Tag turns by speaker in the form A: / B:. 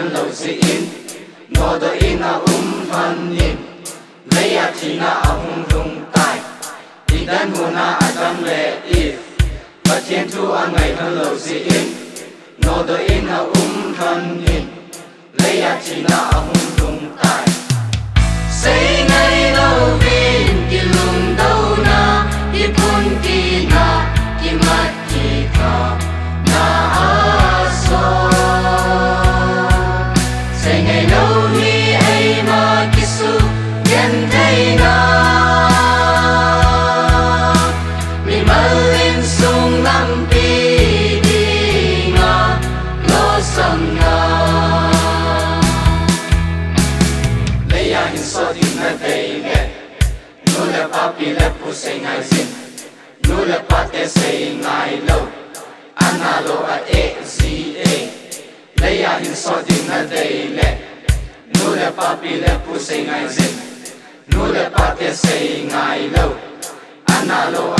A: thân lâu si in ngô đôi in na thân in lấy à thì na ông rung tai đi đến mùa na adam lệ if và thiên thu anh ngày thân lâu si in ngô đôi in na thân in lấy à thì na ông rung tai say ngày lâu vin kỳ lùng đâu na kỳ phun kỳ na kỳ mắt kỳ thọ na aso say ngày lâu hi ai mà kisu nhân thấy na mi malin sung nam pi đi nga lo sang nga lấy à hin so din na day le nu le papi le pu say ngai sin nu le pate say ngai lo analo a zi a lấy à hin so din na day le nu le papi le pu say ngai sin nu le pate say ngai lo analo